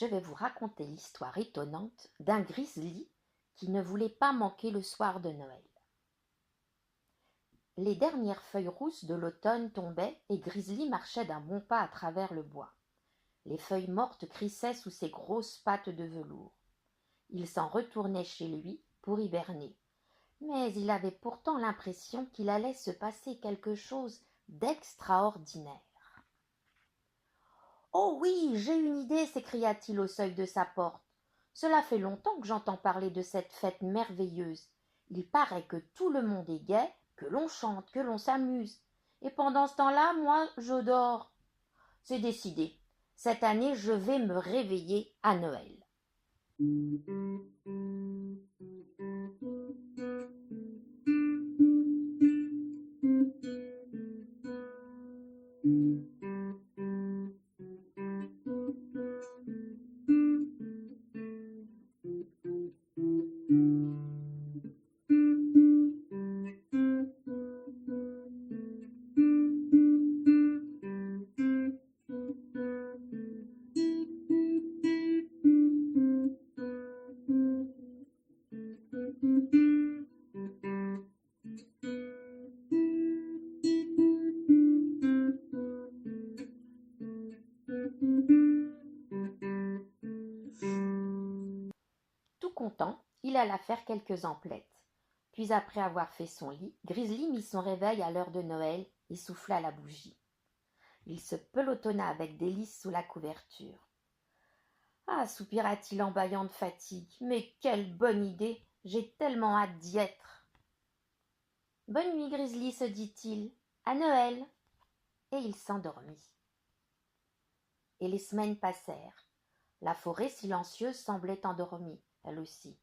je vais vous raconter l'histoire étonnante d'un grizzly qui ne voulait pas manquer le soir de Noël. Les dernières feuilles rousses de l'automne tombaient et Grizzly marchait d'un bon pas à travers le bois. Les feuilles mortes crissaient sous ses grosses pattes de velours. Il s'en retournait chez lui pour hiberner, mais il avait pourtant l'impression qu'il allait se passer quelque chose d'extraordinaire. « Oh oui, j'ai une idée !» s'écria-t-il au seuil de sa porte. « Cela fait longtemps que j'entends parler de cette fête merveilleuse. Il paraît que tout le monde est gai, que l'on chante, que l'on s'amuse. Et pendant ce temps-là, moi, je dors. C'est décidé. Cette année, je vais me réveiller à Noël. » Tout content, il alla faire quelques emplettes. Puis après avoir fait son lit, Grizzly mit son réveil à l'heure de Noël et souffla la bougie. Il se pelotonna avec délice sous la couverture. « Ah !» soupira-t-il en bâillant de fatigue. « Mais quelle bonne idée ! J'ai tellement hâte d'y être !»« Bonne nuit, Grizzly, se dit-il. À Noël !» Et il s'endormit. Et les semaines passèrent. La forêt silencieuse semblait endormie, elle aussi.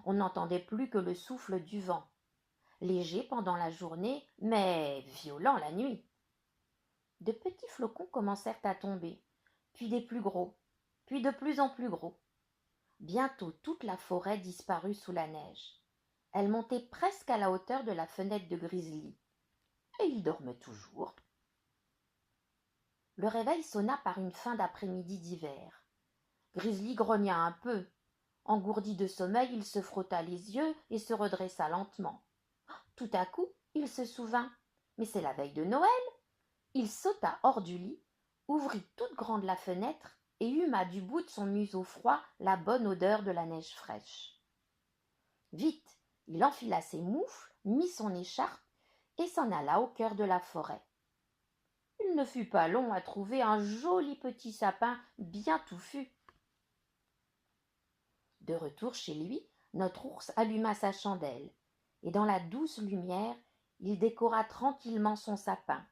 On n'entendait plus que le souffle du vent, léger pendant la journée, mais violent la nuit. De petits flocons commencèrent à tomber, puis des plus gros, puis de plus en plus gros. Bientôt toute la forêt disparut sous la neige. Elle montait presque à la hauteur de la fenêtre de Grizzly. Et il dormait toujours. Le réveil sonna par une fin d'après-midi d'hiver. Grizzly grogna un peu. Engourdi de sommeil, il se frotta les yeux et se redressa lentement. Tout à coup, il se souvint. Mais c'est la veille de Noël. Il sauta hors du lit, ouvrit toute grande la fenêtre et huma du bout de son museau froid la bonne odeur de la neige fraîche. Vite, il enfila ses moufles, mit son écharpe et s'en alla au cœur de la forêt. Il ne fut pas long à trouver un joli petit sapin bien touffu. De retour chez lui, notre ours alluma sa chandelle, et dans la douce lumière, il décora tranquillement son sapin.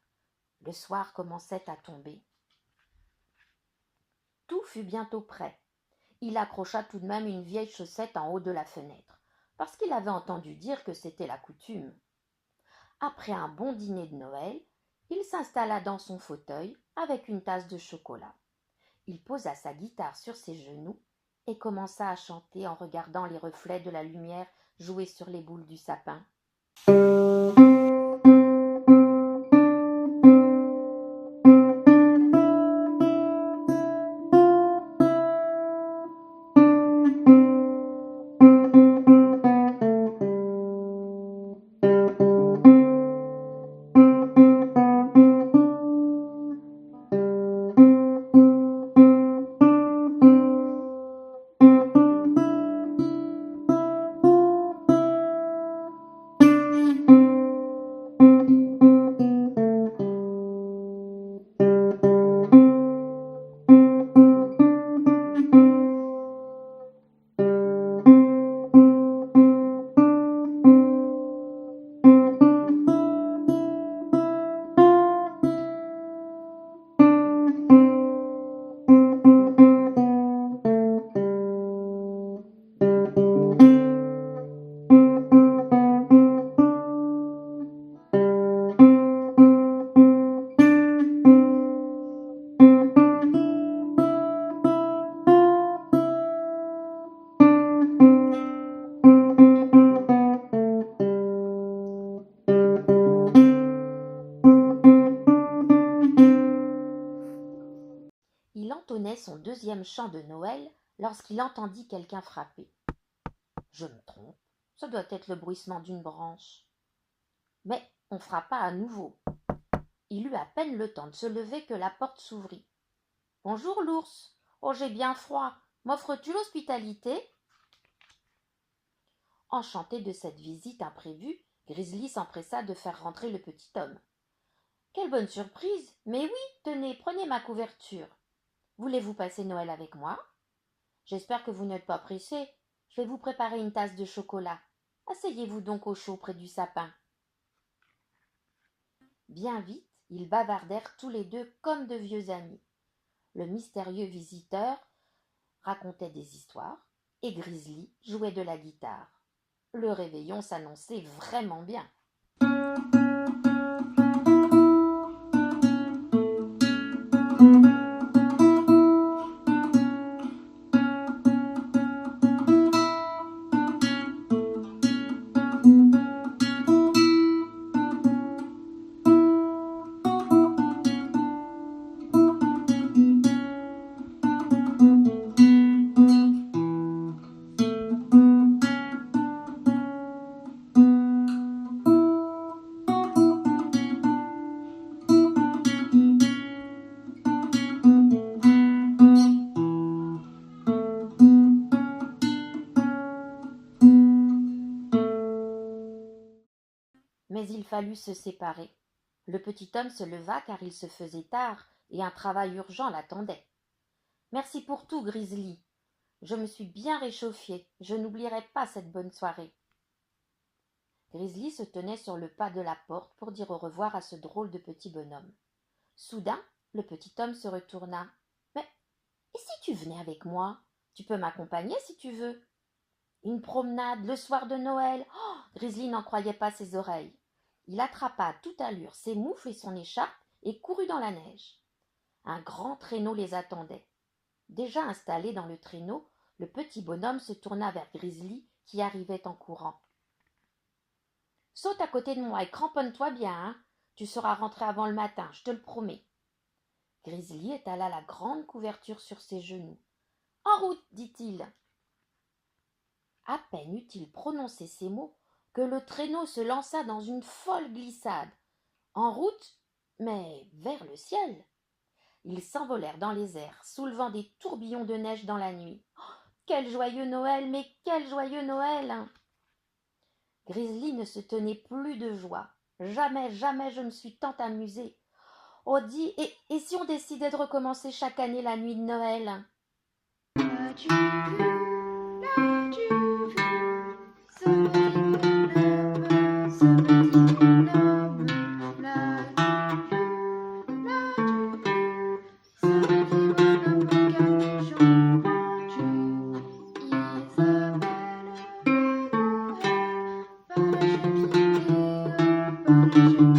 Le soir commençait à tomber. Tout fut bientôt prêt. Il accrocha tout de même une vieille chaussette en haut de la fenêtre, parce qu'il avait entendu dire que c'était la coutume. Après un bon dîner de Noël, il s'installa dans son fauteuil avec une tasse de chocolat. Il posa sa guitare sur ses genoux et commença à chanter en regardant les reflets de la lumière jouer sur les boules du sapin. son deuxième chant de Noël lorsqu'il entendit quelqu'un frapper. Je me trompe, ça doit être le bruissement d'une branche. Mais on frappa à nouveau. Il eut à peine le temps de se lever que la porte s'ouvrit. « Bonjour l'ours. Oh, j'ai bien froid. M'offres-tu l'hospitalité ?» Enchanté de cette visite imprévue, Grizzly s'empressa de faire rentrer le petit homme. « Quelle bonne surprise! Mais oui, tenez, prenez ma couverture. Voulez-vous passer Noël avec moi? J'espère que vous n'êtes pas pressé. Je vais vous préparer une tasse de chocolat. Asseyez-vous donc au chaud près du sapin. » Bien vite, ils bavardèrent tous les deux comme de vieux amis. Le mystérieux visiteur racontait des histoires et Grizzly jouait de la guitare. Le réveillon s'annonçait vraiment bien. Mais il fallut se séparer. Le petit homme se leva car il se faisait tard et un travail urgent l'attendait. « Merci pour tout, Grizzly. Je me suis bien réchauffé. Je n'oublierai pas cette bonne soirée. » Grizzly se tenait sur le pas de la porte pour dire au revoir à ce drôle de petit bonhomme. Soudain, le petit homme se retourna. « Mais et si tu venais avec moi? Tu peux m'accompagner si tu veux. » Une promenade le soir de Noël. Oh, Grizzly n'en croyait pas ses oreilles. Il attrapa à toute allure ses moufles et son écharpe et courut dans la neige. Un grand traîneau les attendait. Déjà installé dans le traîneau, le petit bonhomme se tourna vers Grizzly qui arrivait en courant. « Saute à côté de moi et cramponne-toi bien, hein. Tu seras rentré avant le matin, je te le promets. » Grizzly étala la grande couverture sur ses genoux. « En route, dit-il. » À peine eut-il prononcé ces mots que le traîneau se lança dans une folle glissade. En route, mais vers le ciel. Ils s'envolèrent dans les airs, soulevant des tourbillons de neige dans la nuit. Oh, quel joyeux Noël, mais quel joyeux Noël! Grizzly ne se tenait plus de joie. Jamais, jamais je me suis tant amusée. Oh, dis, et si on décidait de recommencer chaque année la nuit de Noël? L'as-tu vu? L'as-tu vu? Ce petit bonhomme, ce petit bonhomme. L'as-tu vu? L'as-tu vu? Ce petit bonhomme au capuchon pointu. Il s'appelle Père Noël, par la chapiteau, par la chapiteau.